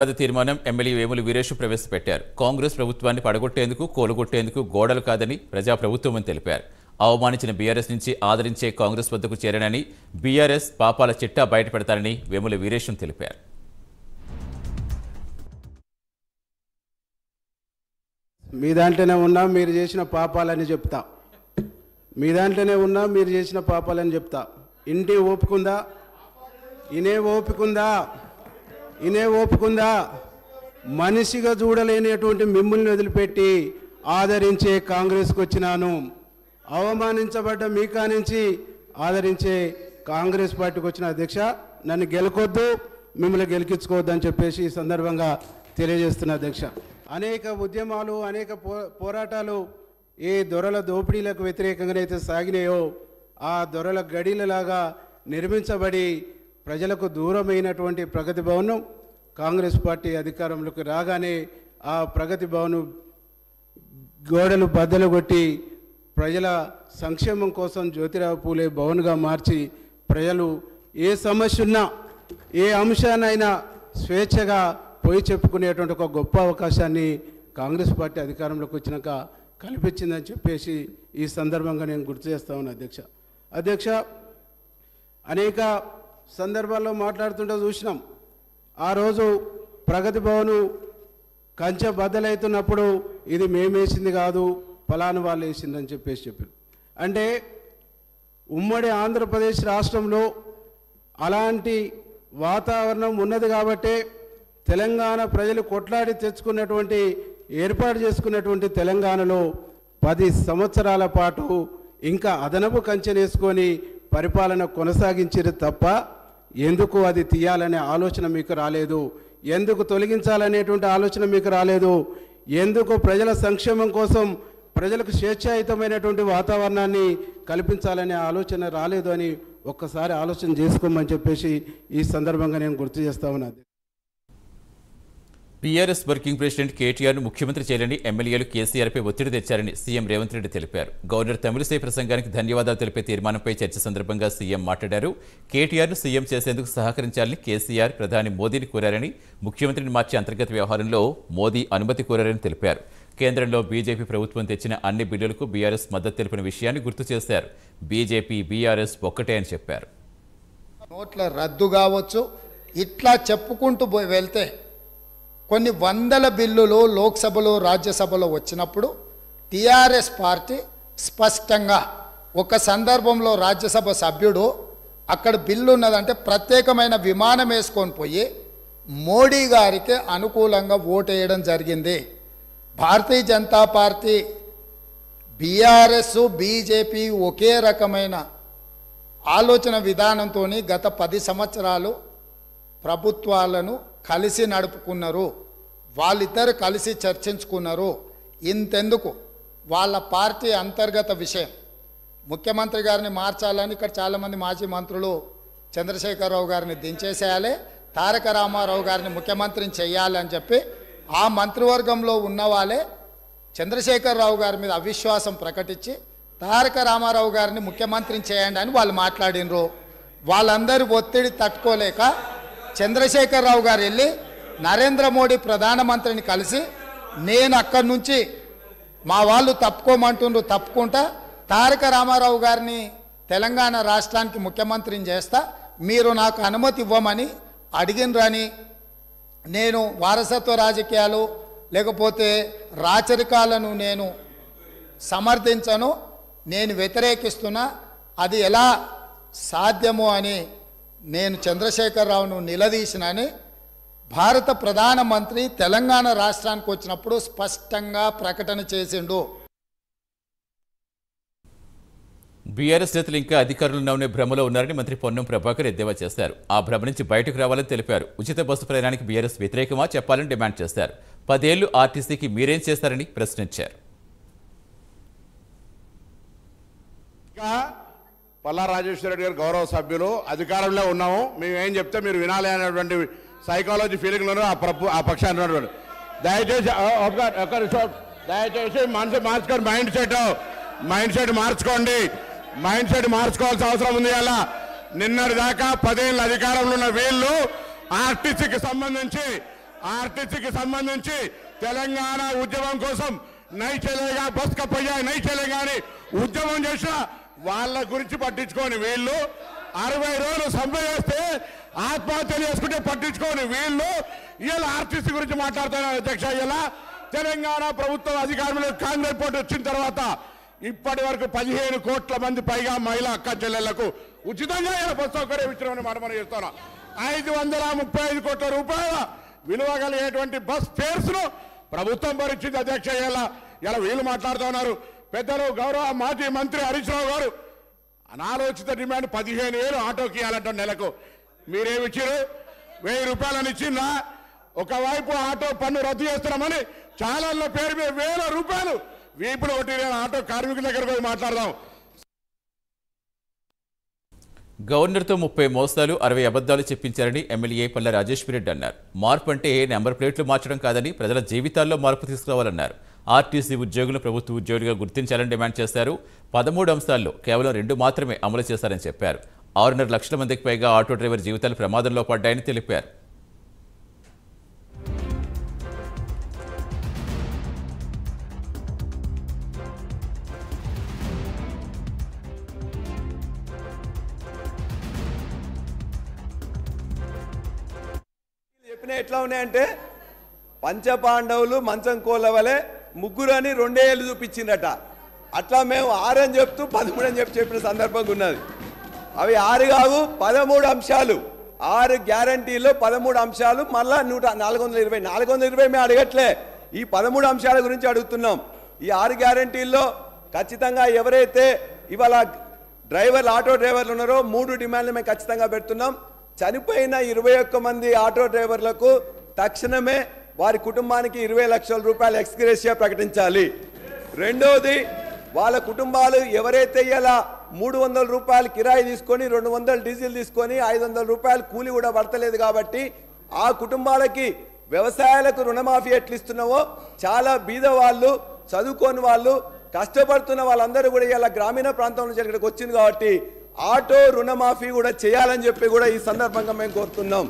తీర్మానం ఎమ్మెల్యే వేముల వీరేష్ ప్రవేశపెట్టారు. కాంగ్రెస్ ప్రభుత్వాన్ని పడగొట్టేందుకు, కోలుగొట్టేందుకు గోడలు కాదని ప్రజాప్రభుత్వం తెలిపారు. అవమానించిన బీఆర్ఎస్ నుంచి ఆదరించే కాంగ్రెస్ వద్దకు చేరనని, బీఆర్ఎస్ పాపాల చిట్టా బయటపెడతారని వేముల వీరేష్ తెలిపారు. మీ దాంట్లోనే ఉన్నా మీరు చేసిన పాపాలని చెప్తా, మీ దాంట్లోనే ఉన్నా మీరు చేసిన పాపాలని చెప్తా. ఇంటి ఓపికందా, ఇనే ఓపికందా మనిషిగా చూడలేనటువంటి మిమ్మల్ని వదిలిపెట్టి ఆదరించే కాంగ్రెస్కి వచ్చినాను. అవమానించబడ్డ మీ కానించి ఆదరించే కాంగ్రెస్ పార్టీకి వచ్చిన అధ్యక్ష, నన్ను గెలకొద్దు, మిమ్మల్ని గెలికించుకోవద్దు అని చెప్పేసి ఈ సందర్భంగా తెలియజేస్తున్న అధ్యక్ష. అనేక ఉద్యమాలు, అనేక పోరాటాలు ఏ దొరల దోపిడీలకు వ్యతిరేకంగానైతే సాగినాయో ఆ దొరల గడిలలాగా నిర్మించబడి ప్రజలకు దూరమైనటువంటి ప్రగతి భవనం కాంగ్రెస్ పార్టీ అధికారంలోకి రాగానే ఆ ప్రగతి భవనం గోడలు బద్దలు కొట్టి ప్రజల సంక్షేమం కోసం జ్యోతిరావు పూలే భవన్గా మార్చి ప్రజలు ఏ సమస్య ఉన్నా, ఏ అంశాన్నైనా స్వేచ్ఛగా పోయి చెప్పుకునేటువంటి ఒక గొప్ప అవకాశాన్ని కాంగ్రెస్ పార్టీ అధికారంలోకి వచ్చినాక కల్పించిందని చెప్పేసి ఈ సందర్భంగా నేను గుర్తు చేస్తా ఉన్నా అధ్యక్ష. అనేక సందర్భాల్లో మాట్లాడుతుంటే చూసినాం. ఆ రోజు ప్రగతి భవను కంచె బద్దలవుతున్నప్పుడు ఇది మేమేసింది కాదు, ఫలానా వాళ్ళు వేసిందని చెప్పారు. అంటే ఉమ్మడి ఆంధ్రప్రదేశ్ రాష్ట్రంలో అలాంటి వాతావరణం ఉన్నది కాబట్టే తెలంగాణ ప్రజలు కొట్లాడి తెచ్చుకున్నటువంటి, ఏర్పాటు చేసుకున్నటువంటి తెలంగాణలో 10 సంవత్సరాల పాటు ఇంకా అదనపు కంచెనేసుకొని పరిపాలన కొనసాగించారు తప్ప ఎందుకు అది తీయాలనే ఆలోచన మీకు రాలేదు, ఎందుకు తొలగించాలనేటువంటి ఆలోచన మీకు రాలేదు, ఎందుకు ప్రజల సంక్షేమం కోసం ప్రజలకు స్వేచ్ఛాయుతమైనటువంటి వాతావరణాన్ని కల్పించాలనే ఆలోచన రాలేదు అని ఒక్కసారి ఆలోచన చేసుకోమని చెప్పేసి ఈ సందర్భంగా నేను గుర్తు చేస్తా ఉన్నాను. బీఆర్ఎస్ వర్కింగ్ ప్రెసిడెంట్ కేటీఆర్ను ముఖ్యమంత్రి చేయాలని ఎమ్మెల్యేలు కేసీఆర్పై ఒత్తిడి తెచ్చారని సీఎం రేవంత్ రెడ్డి తెలిపారు. గవర్నర్ తమిళిసై ప్రసంగానికి ధన్యవాదాలు తెలిపే తీర్మానంపై చర్చ సందర్భంగా సీఎం మాట్లాడారు. కేటీఆర్ను సీఎం చేసేందుకు సహకరించాలని కేసీఆర్ ప్రధాని మోదీని కోరారని, ముఖ్యమంత్రిని మార్చే అంతర్గత వ్యవహారంలో మోదీ అనుమతి కోరారని తెలిపారు. కేంద్రంలో బీజేపీ ప్రభుత్వం తెచ్చిన అన్ని బిల్లులకు బీఆర్ఎస్ మద్దతు తెలిపిన విషయాన్ని గుర్తు చేశారు. బీజేపీ, బీఆర్ఎస్ ఒక్కటే అని చెప్పారు. నోట్ల రద్దు కావచ్చు, ఇట్లా చెప్పుకుంటూ వెళ్తే కొన్ని వందల బిల్లులు లోక్సభలో, రాజ్యసభలో వచ్చినప్పుడు టీఆర్ఎస్ పార్టీ స్పష్టంగా ఒక సందర్భంలో రాజ్యసభ సభ్యుడు అక్కడ బిల్లు ఉన్నదంటే ప్రత్యేకమైన విమానం వేసుకొని పోయి మోడీ గారికి అనుకూలంగా ఓటేయడం జరిగింది. Bharatiya Janata party, BRS, BJP ఒకే రకమైన ఆలోచన విధానంతో గత 10 సంవత్సరాలు ప్రభుత్వాలను కలిసి నడుపుకున్నారు. వాళ్ళిద్దరు కలిసి చర్చించుకున్నారు. ఇంతెందుకు వాళ్ళ పార్టీ అంతర్గత విషయం, ముఖ్యమంత్రి గారిని మార్చాలని ఇక్కడ చాలామంది మాజీ మంత్రులు చంద్రశేఖరరావు గారిని దించేసేయాలి, తారక రామారావు గారిని ముఖ్యమంత్రిని చేయాలని చెప్పి ఆ మంత్రివర్గంలో ఉన్న వాళ్ళే చంద్రశేఖరరావు గారి మీద అవిశ్వాసం ప్రకటించి తారక రామారావు గారిని ముఖ్యమంత్రిని చేయండి అని వాళ్ళు మాట్లాడినరు. వాళ్ళందరూ ఒత్తిడి తట్టుకోలేక చంద్రశేఖరరావు గారు వెళ్ళి నరేంద్ర మోడీ ప్రధానమంత్రిని కలిసి, నేను అక్కడి నుంచి మా వాళ్ళు తప్పుకోమంటుండ్రు, తప్పుకుంటా తారక రామారావు గారిని తెలంగాణ రాష్ట్రానికి ముఖ్యమంత్రిని చేస్తా, మీరు నాకు అనుమతి ఇవ్వమని అడిగినరని, నేను వారసత్వ రాజకీయాలు లేకపోతే రాచరికాలను నేను సమర్థించను, నేను వ్యతిరేకిస్తున్నా, అది ఎలా సాధ్యమో అని నేను చంద్రశేఖరరావును నిలదీసినని భారత ప్రధానమంత్రి తెలంగాణ రాష్ట్రానికి వచ్చినప్పుడు స్పష్టంగా ప్రకటన చేసిండు. బీఆర్ఎస్ నేతలు ఇంకా అధికారులు ఉన్న భ్రమలో ఉన్నారని మంత్రి పొన్నం ప్రభాకర్ ఎద్దేవా చేశారు. ఆ భ్రమ నుంచి బయటకు రావాలని తెలిపారు. ఉచిత బస్సు ప్రయాణానికి బీఆర్ఎస్ వ్యతిరేకమా చెప్పాలని డిమాండ్ చేశారు. 10 ఏళ్లు ఆర్టీసీకి మీరేం చేస్తారని ప్రశ్నించారు. పల్లా రాజేశ్వర రెడ్డి గారు గౌరవ సభ్యులు, అధికారంలో ఉన్నాము, మేము ఏం చెప్తే మీరు వినాలి అనేటువంటి సైకాలజీ ఫీలింగ్లోనూ ఆ పక్షాన్ని ఉన్నటువంటి దయచేసి మనసు మార్చుకోండి, మైండ్ సెట్ మార్చుకోండి, మైండ్ సెట్ మార్చుకోవాల్సిన అవసరం ఉంది. అలా నిన్నటి దాకా 10 ఏళ్ళ అధికారంలో ఉన్న వీళ్ళు ఆర్టీసీకి సంబంధించి ఆర్టీసీకి సంబంధించి తెలంగాణ ఉద్యమం కోసం నై చలేగా బస్ కప్పయ్యా నై చలేగా అని ఉద్యమం చేసిన వాళ్ళ గురించి పట్టించుకోని వీళ్ళు 60 రోజులు సమ్మె చేస్తే ఆత్మహత్యలు చేసుకుంటే పట్టించుకోని వీళ్ళు ఇలా ఆర్టీసీ గురించి మాట్లాడుతున్నారు అధ్యక్ష. ఇలా తెలంగాణ ప్రభుత్వం అధికారంలో కాంగ్రెస్ పార్టీ వచ్చిన తర్వాత ఇప్పటి వరకు 15 కోట్ల మంది పైగా మహిళా అక్క చెల్లెళ్లకు ఉచితంగా ఇలా బస్ సౌకర్యం ఇచ్చినామని మనం చేస్తున్నాం. 535 కోట్ల రూపాయల విలువ కలిగేటువంటి బస్ ఫేర్స్ ను ప్రభుత్వం భరించింది అధ్యక్ష. ఇలా వీళ్ళు మాట్లాడుతున్నారు. పెద్దలు గౌరవ మాజీ మంత్రి హరీష్ రావు గారు అనాలోచిత డిమాండ్ 15,000 ఆటోకి ఇవ్వాలంట నెలకు. మీరేమిచ్చారు? 1000 రూపాయలని ఇచ్చిందా? ఒకవైపు ఆటో పన్ను రద్దు చేస్తున్నామని ఛానళ్ల పేరు మీద 1000 రూపాయలు వీపులు కొట్టి ఆటో కార్మికుల దగ్గరకు పోయి మాట్లాడదాం. గవర్నర్తో 30 మోసాలు 60 అబద్ధాలు చెప్పించారని ఎమ్మెల్యే పల్ల రాజేశ్వరరెడ్డి అన్నారు. మార్పు అంటే నెంబర్ ప్లేట్లు మార్చడం కాదని ప్రజల జీవితాల్లో మార్పు తీసుకురావాలన్నారు. ఆర్టీసీ ఉద్యోగులు ప్రభుత్వ ఉద్యోగులుగా గుర్తించాలని డిమాండ్ చేశారు. 13 అంశాల్లో కేవలం 2 మాత్రమే అమలు చేశారని చెప్పారు. 6.5 లక్షల మందికి పైగా ఆటో డ్రైవర్ జీవితాలు ప్రమాదంలో పడ్డాయని తెలిపారు. చెప్పిన ఎట్లా ఉన్నాయంటే పంచపాండవులు మంచం కోలవలే ముగ్గురు అని 2 ఏళ్ళు చూపించిందట. అట్లా మేము 6 అని చెప్తూ 13 అని చెప్పిన సందర్భంగా ఉన్నది. అవి 6 కావు 13 అంశాలు. 6 గ్యారంటీలో 13 అంశాలు మళ్ళా 420 మేము అడగట్లే. ఈ 13 అంశాల గురించి అడుగుతున్నాం. ఈ 6 గ్యారంటీల్లో ఖచ్చితంగా ఎవరైతే ఇవాళ డ్రైవర్లు ఆటో డ్రైవర్లు ఉన్నారో 3 డిమాండ్లు మేము ఖచ్చితంగా పెడుతున్నాం. చనిపోయిన 21 మంది ఆటో డ్రైవర్లకు తక్షణమే వారి కుటుంబానికి 20 లక్షల రూపాయల ఎక్స్గ్రేషియా ప్రకటించాలి. రెండోది, వాళ్ళ కుటుంబాలు ఎవరైతే ఇలా 300 రూపాయలు కిరాయి తీసుకొని 200 డీజిల్ తీసుకొని 500 రూపాయలు కూలి కూడా పడతలేదు కాబట్టి ఆ కుటుంబాలకి వ్యవసాయాలకు రుణమాఫీ ఎట్లు ఇస్తున్నావో చాలా బీద వాళ్ళు చదువుకోని వాళ్ళు కష్టపడుతున్న వాళ్ళందరూ కూడా ఇలా గ్రామీణ ప్రాంతం నుంచి ఇక్కడికి వచ్చింది కాబట్టి ఆటో రుణమాఫీ కూడా చేయాలని చెప్పి కూడా ఈ సందర్భంగా మేము కోరుతున్నాం.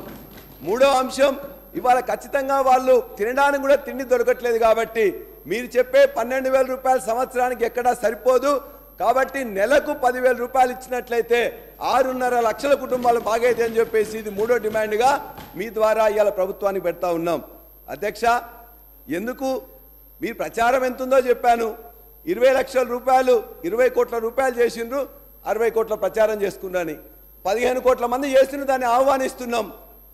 3వ అంశం, ఇవాళ ఖచ్చితంగా వాళ్ళు తినడానికి కూడా తిండి దొరకట్లేదు కాబట్టి మీరు చెప్పే 12,000 రూపాయలు సంవత్సరానికి ఎక్కడా సరిపోదు కాబట్టి నెలకు 10,000 రూపాయలు ఇచ్చినట్లయితే 6.5 లక్షల కుటుంబాలు బాగైతే అని చెప్పేసి ఇది 3వ డిమాండ్గా మీ ద్వారా ఇవాళ ప్రభుత్వానికి పెడతా ఉన్నాం. అధ్యక్ష, ఎందుకు మీరు ప్రచారం ఎంతుందో చెప్పాను. 20 లక్షల రూపాయలు 20 కోట్ల రూపాయలు చేసిండ్రు, 60 కోట్ల ప్రచారం చేసుకున్నాని 15 కోట్ల మంది చేసిన దాన్ని ఆహ్వానిస్తున్నాం.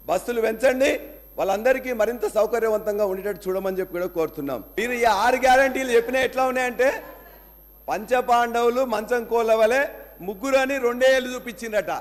బస్సులు పెంచండి, వాళ్ళందరికీ మరింత సౌకర్యవంతంగా ఉండేటట్టు చూడమని చెప్పి కూడా కోరుతున్నాం. మీరు ఈ 6 గ్యారంటీలు చెప్పినా ఎట్లా ఉన్నాయంటే పంచపాండవులు మంచం కోలవలే ముగ్గురు అని 2 ఏళ్ళు చూపించిందట.